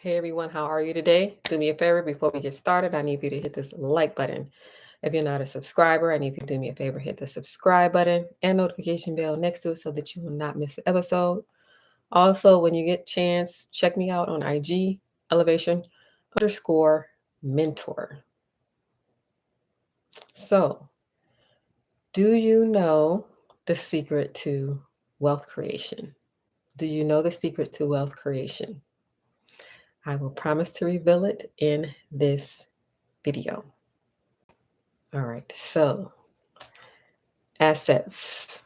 Hey everyone, how are you today? Do me a favor before we get started. I need you to hit this like button. If you're not a subscriber, I need you to do me a favor, hit the subscribe button and notification bell next to it so that you will not miss an episode. Also, when you get a chance, check me out on IG, elevation underscore mentor. So, do you know the secret to wealth creation? Do you know the secret to wealth creation? I will promise to reveal it in this video. All right, so assets,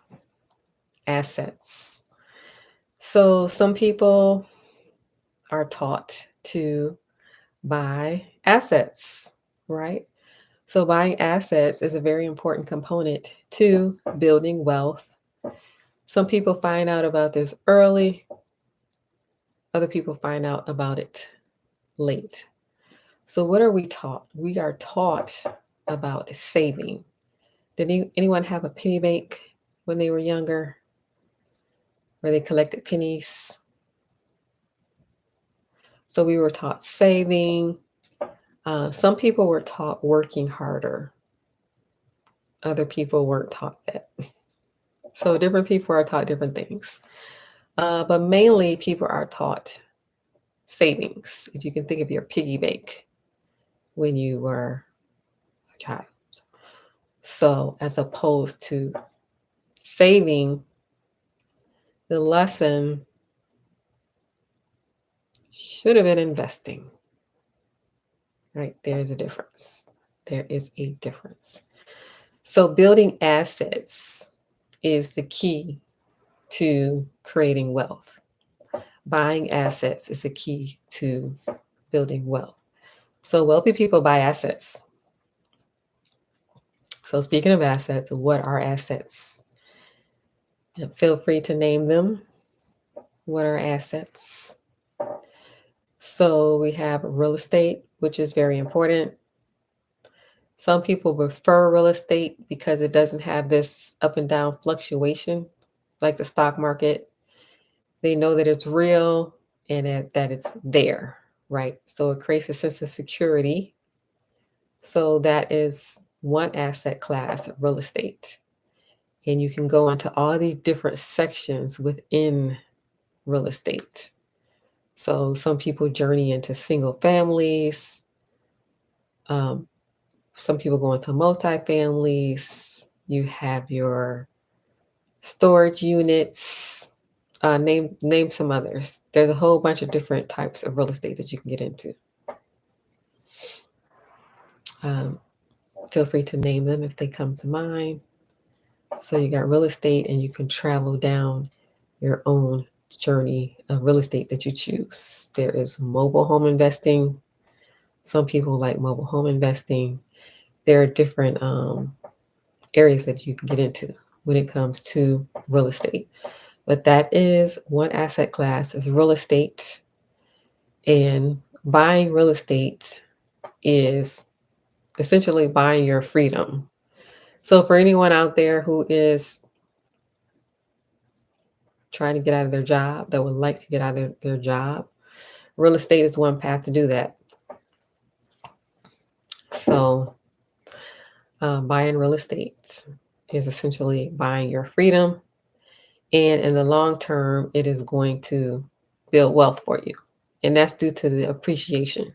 assets. So some people are taught to buy assets, right? So buying assets is a very important component to building wealth. Some people find out about this early, other people find out about it late. So what are we taught? We are taught about saving. Did anyone have a penny bank when they were younger, where they collected pennies? So we were taught saving. Some people were taught working harder. Other people weren't taught that. So different people are taught different things. But mainly people are taught savings. If you can think of your piggy bank when you were a child. So as opposed to saving, the lesson should have been investing. Right? There's a difference. There is a difference. So building assets is the key to creating wealth. Buying assets is the key to building wealth. So wealthy people buy assets. So speaking of assets, what are assets? Feel free to name them. What are assets? So we have real estate, which is very important. Some people prefer real estate because it doesn't have this up and down fluctuation like the stock market. They know that it's real and that it's there, right? So it creates a sense of security. So that is one asset class, real estate. And you can go into all these different sections within real estate. So some people journey into single families. Some people go into multifamilies. You have your storage units. Name some others. There's a whole bunch of different types of real estate that you can get into. Feel free to name them if they come to mind. So you got real estate, and you can travel down your own journey of real estate that you choose. There is mobile home investing. Some people like mobile home investing. There are different areas that you can get into when it comes to real estate. But that is one asset class is real estate. And buying real estate is essentially buying your freedom. So for anyone out there who is trying to get out of their job, that would like to get out of their job, real estate is one path to do that. So buying real estate is essentially buying your freedom. And in the long term, it is going to build wealth for you. And that's due to the appreciation.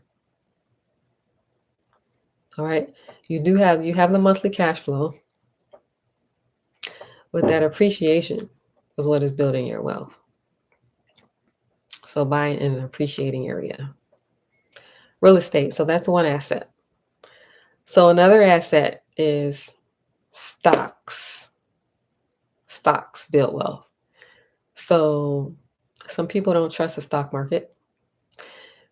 All right. You have the monthly cash flow, but that appreciation is what is building your wealth. So buying in an appreciating area. Real estate. So that's one asset. So another asset is stocks. Stocks build wealth. So some people don't trust the stock market.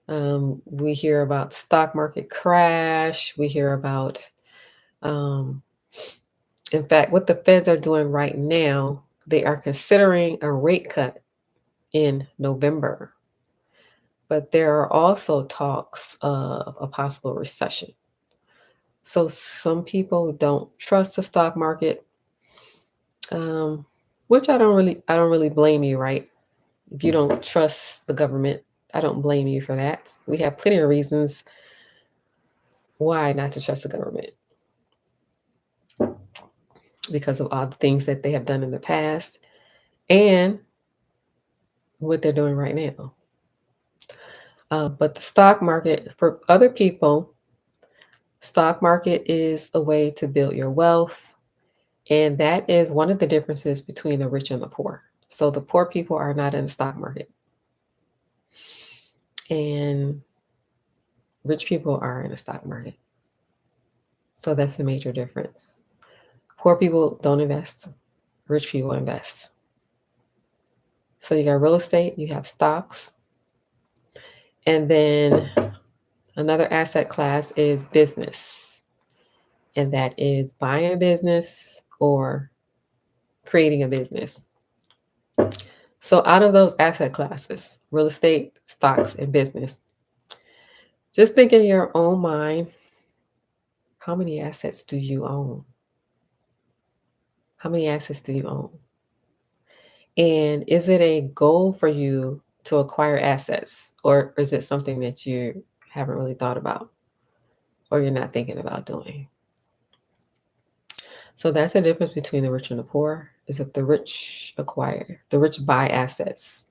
We hear about stock market crash. We hear about, in fact, what the Feds are doing right now, they are considering a rate cut in November. But there are also talks of a possible recession. So some people don't trust the stock market, which I don't really blame you, right? If you don't trust the government, I don't blame you for that. We have plenty of reasons why not to trust the government because of all the things that they have done in the past and what they're doing right now. But the stock market, for other people, stock market is a way to build your wealth. And that is one of the differences between the rich and the poor. So the poor people are not in the stock market, and rich people are in the stock market. So that's a major difference. Poor people don't invest, rich people invest. So you got real estate, you have stocks, and then another asset class is business, and that is buying a business or creating a business. So out of those asset classes, real estate, stocks, and business, just think in your own mind, how many assets do you own? How many assets do you own? And is it a goal for you to acquire assets, or is it something that you haven't really thought about or you're not thinking about doing? So that's the difference between the rich and the poor, is that the rich acquire, the rich buy assets.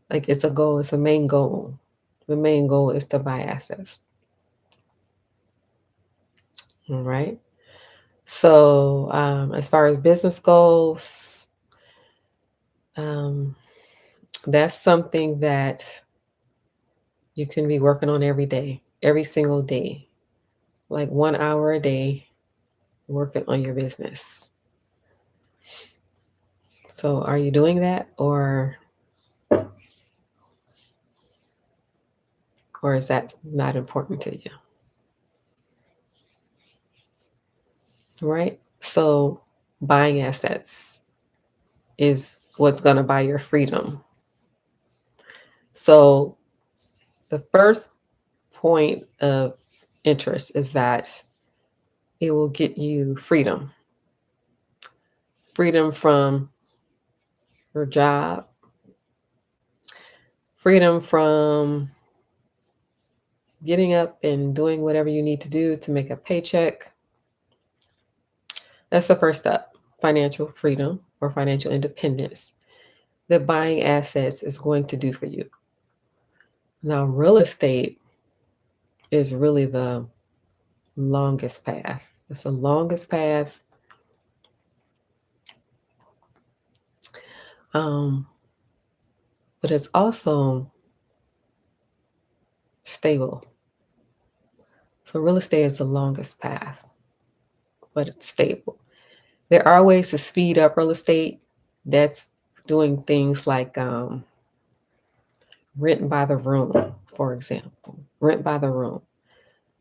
Like it's a goal, it's a main goal. The main goal is to buy assets. All right. So as far as business goes, um, that's something that you can be working on every day, every single day, like 1 hour a day, working on your business. So are you doing that, or is that not important to you? Right? So buying assets is what's going to buy your freedom. So the first point of interest is that it will get you freedom. Freedom from your job, freedom from getting up and doing whatever you need to do to make a paycheck. That's the first step, financial freedom or financial independence that buying assets is going to do for you. Now, real estate is really the longest path. It's the longest path. Um, but it's also stable. So real estate is the longest path, but it's stable. There are ways to speed up real estate. That's doing things like rent by the room, for example. Rent by the room.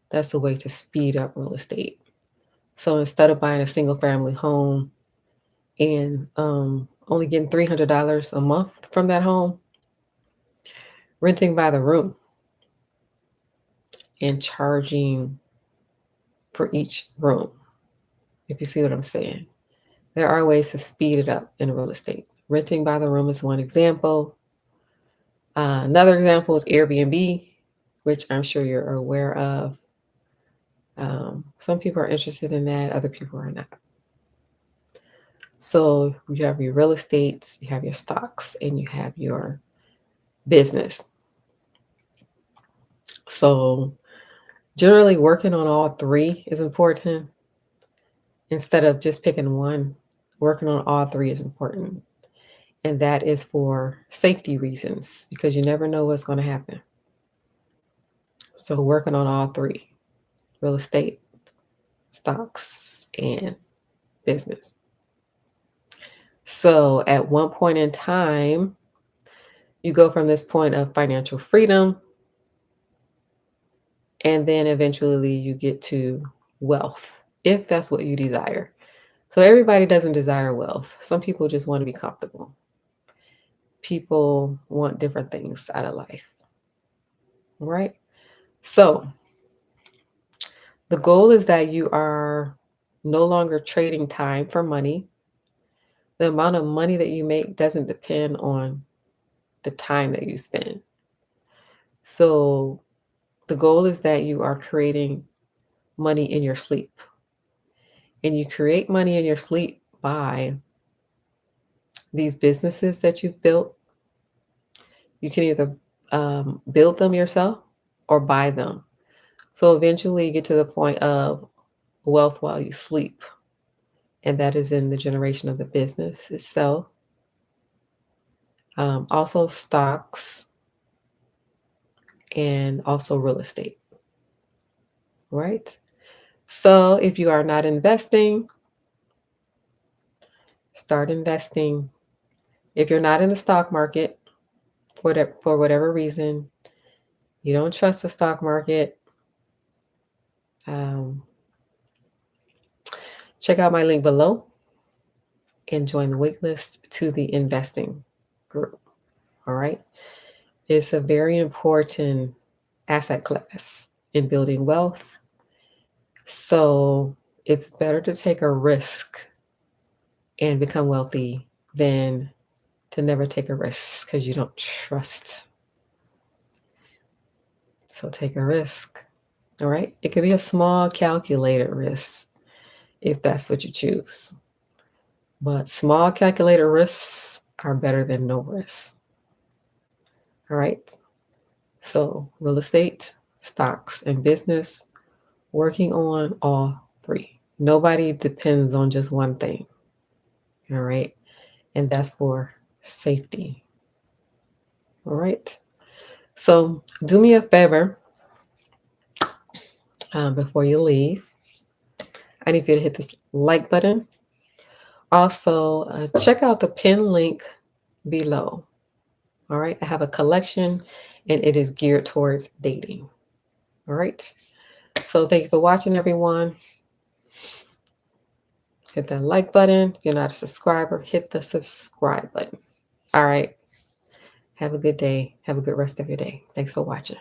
That's a way to speed up real estate. So instead of buying a single family home and only getting $300 a month from that home, renting by the room and charging for each room, if you see what I'm saying. There are ways to speed it up in real estate. Renting by the room is one example. Another example is Airbnb, which I'm sure you're aware of. Some people are interested in that, other people are not. So you have your real estate, you have your stocks, and you have your business. So generally working on all three is important. Instead of just picking one, working on all three is important. And that is for safety reasons, because you never know what's going to happen. So working on all three, real estate, stocks, and business. So at one point in time, you go from this point of financial freedom, and then eventually you get to wealth, if that's what you desire. So everybody doesn't desire wealth. Some people just want to be comfortable. People want different things out of life, right? So the goal is that you are no longer trading time for money. The amount of money that you make doesn't depend on the time that you spend. So the goal is that you are creating money in your sleep. And you create money in your sleep by these businesses that you've built. You can either build them yourself or buy them. So eventually you get to the point of wealth while you sleep. And that is in the generation of the business itself. Also, stocks and also real estate, right? So if you are not investing, start investing. If you're not in the stock market for whatever reason, you don't trust the stock market, um, check out my link below and join the waitlist to the investing group. All right. It's a very important asset class in building wealth. So it's better to take a risk and become wealthy than to never take a risk because you don't trust. So take a risk. All right. It could be a small calculated risk if that's what you choose. But small calculated risks are better than no risks. All right. So real estate, stocks, and business, working on all three. Nobody depends on just one thing. All right. And that's for safety. All right. So do me a favor before you leave. I need you to hit this like button. Also, check out the pin link below. All right. I have a collection and it is geared towards dating. All right. So thank you for watching, everyone. Hit that like button. If you're not a subscriber, hit the subscribe button. All right. Have a good day. Have a good rest of your day. Thanks for watching.